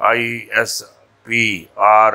ISPR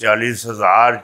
40,000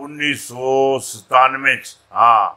1997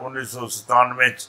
1997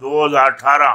2018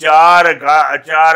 4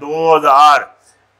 2000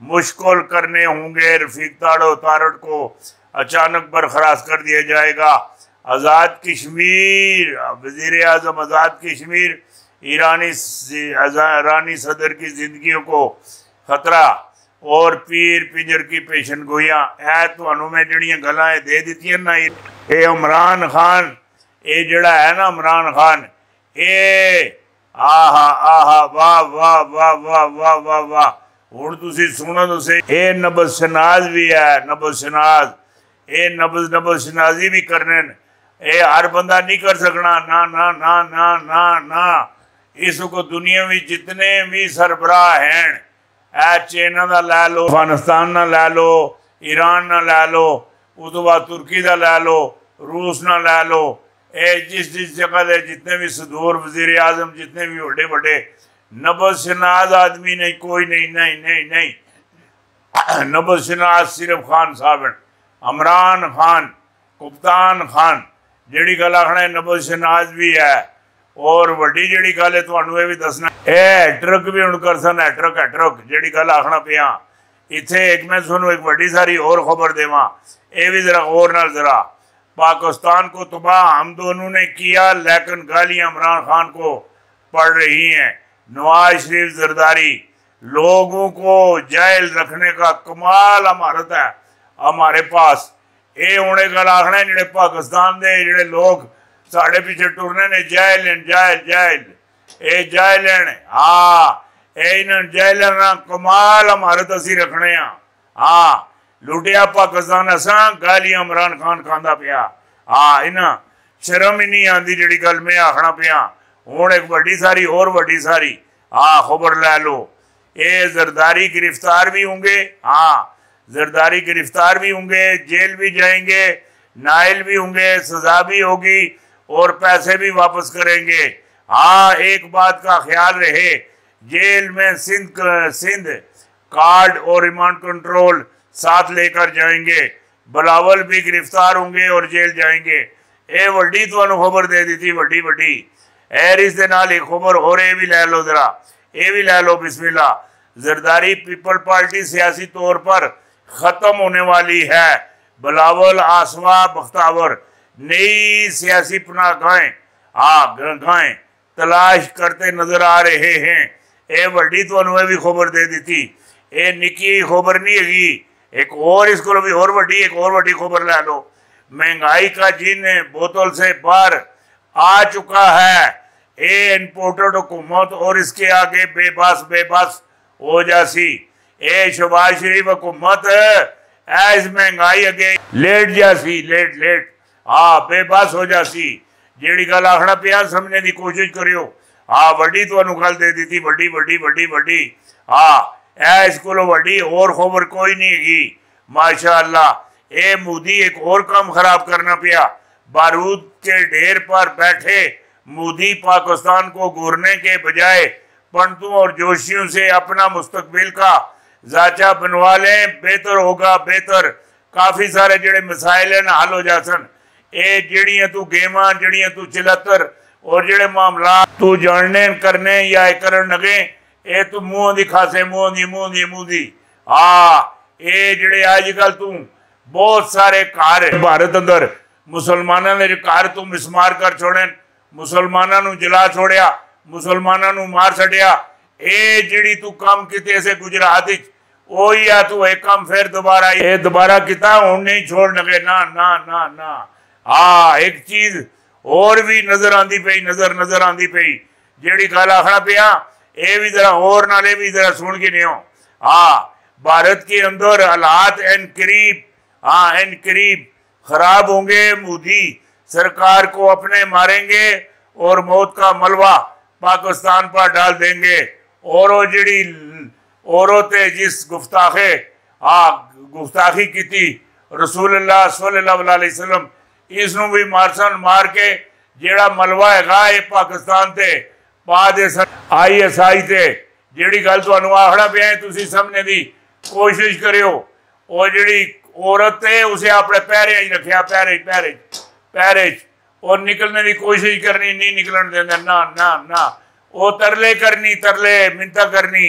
مشکل کرنے ہوں گے۔ رفیق تاڑو تارڑ کو اچانک برخراست کر دیا جائے گا۔ آزاد کشمیر، وزیر اعظم آزاد کشمیر، ایرانی صدر کی زندگیوں کو خطرہ اور پیر پنجر کی پیشن گوئیاں۔ اے تو انہوں میں جڑیاں گلائیں دے دیتی ہیں نا، اے عمران خان، اے جڑا ہے نا عمران خان، اے آہا آہا واہ واہ واہ واہ واہ واہ واہ، ہن تسی سنو تو سے، اے نبض شناز بھی ہے، نبض شناز، اے نبض شنازی بھی کرنے، اے ہر بندہ نہیں کر سکنا، نا نا نا نا نا نا۔ اس کو دنیا میں جتنے بھی سربراہ ہیں، اے چینا دا لے لو، افغانستان نہ لے لو، ایران نہ لے لو، اس تو بعد ترکی دا لے لو، روس نہ لے لو، اے جس جگہ دے جتنے بھی صدور وزیر اعظم جتنے بھی بڑے بڑے نبض شناز آدمی نہیں، کوئی نہیں نہیں نہیں نہیں۔ نبض شناز صرف خان صاحب ہیں، عمران خان، کپتان خان، جیڑی گل آخنا ہے نبض شناز بھی ہے۔ اور وڈی جیڑی گل ہے تو انہوں نے بھی دسنا اے ہیٹرک بھی ان کر سن، ہیٹرک جیڑی گل آخنا پیا اتھے ایک میں سنو ایک وڈی ساری اور خبر دے ماں، اے بھی ذرا اور نہ ذرا پاکستان کو تباہ ہم دونوں نے کیا، لیکن گالیاں عمران خان کو پڑ رہی ہیں۔ نواز شریف زرداری، لوگوں کو جائل رکھنے کا کمال مہارت ہے ہمارے پاس۔ اے انہیں گل آخنا ہے جڑے پاکستان دے جڑے لوگ ساڑھے پیچھے ٹورنے نے جائل اے جائل ہاں، اے انہیں جائلن کمال ہمارت اسی رکھنے ہیں۔ ہاں لوٹیا پاکستان اساں، گالیاں عمران خان کھاندا پیا۔ ہاں انہاں شرم ہی نہیں آندی جڑی گل میں آخنا پیا۔ ہوں ایک وڈی ساری اور وڈی ساری ہاں خبر لے لو، اے زرداری گرفتار بھی ہوں گے، ہاں زرداری گرفتار بھی ہوں گے، جیل بھی جائیں گے، نائل بھی ہوں گے، سزا بھی ہوگی اور پیسے بھی واپس کریں گے۔ ہاں ایک بات کا خیال رہے، جیل میں سندھ کارڈ اور ریمانڈ کنٹرول ساتھ لے کر جائیں گے، بلاول بھی گرفتار ہوں گے اور جیل جائیں گے۔ اے وڈی تو انہوں خبر دے دی تھی، وڈی وڈی۔ ایر اس دے نال ایک خبر اور اے بھی لے لو ذرا، اے بھی لے لو بسم اللہ۔ زرداری پیپل پارٹی سیاسی طور پر ختم ہونے والی ہے، بلاول آسوا بختاور نئی سیاسی پناہ گاہیں تلاش کرتے نظر آ رہے ہیں۔ اے وڈی تو انہوں بھی خبر دے دی تھی، اے نکی خبر نہیں ہے، ایک اور اس کو بھی اور وڈی ایک اور وڈی خبر لے لو۔ مہنگائی کا جن بوتل سے باہر آ چکا ہے، اے امپورٹڈ حکومت اور اس کے آگے بے بس ہو جاسی۔ اے شہباز شریف حکومت ایس مہنگائی اگے لیٹ جاسی، لیٹ بے بس ہو جاسی۔ جیڑی گل آخنا پیا سمجھنے دی کوشش کریو۔ وڈی تو انہوں گل دے دی تھی، وڈی اس کو وڈی اور خبر کوئی نہیں گی ماشاءاللہ۔ اے مودی ایک اور کام خراب کرنا پیا، بارود کے ڈھیر پر بیٹھے مودی پاکستان کو گھورنے کے بجائے پنڈتوں اور جوشیوں سے اپنا مستقبل کا ذاچہ بنوا لیں، بہتر ہوگا بہتر۔ کافی سارے جڑے مسائل ہیں حل ہو جاسن۔ اے جڑیاں تو گیماں، جڑیاں تو چلتر اور جڑے معاملات تو جاننے کرنے یا کرن لگے، اے تو منہ دی کھاسے منہ دی اے جڑے آج کل تو بہت سارے کار بھارت اندر مسلمانوں نے جو کار تو مسمار کر چھوڑیں، مسلمانوں نو جلا چھوڑیا، مسلمانوں نو مار سٹیا، اے جڑی تو کام کتے سے گجرات وہی ہے تو ایک کام پھر دوبارہ کتا ہون نہیں چھوڑ لگے، نا ایک چیز اور بھی نظر آندی پئی جیڑی گل آخنا پیا، اے بھی ذرا اور نالے بھی ذرا سن کے نہیں ہو۔ بھارت کے اندر حالات ان قریب خراب ہوں گے، مودی سرکار کو اپنے ماریں گے اور موت کا ملبہ پاکستان پر ڈال دیں گے۔ اور وہ جڑی عورتیں جس گفتاخی کی تھی رسول اللہ صلی اللہ علیہ وسلم، اس نو بھی مار کے جیڑا ملبہ ہے گا یہ پاکستان تے پا دے سن ISI تے۔ جیڑی گل تو انہوں آخڑا پہ ہیں تُسی سمجھنے دی کوشش کریو، اور جیڑی عورت تے اسے اپنے پیرے ہی رکھیا، پیرے اور نکلنے دی کوشش کرنی، نہیں نکلن دینا، نا وہ ترلے منتہ کرنی۔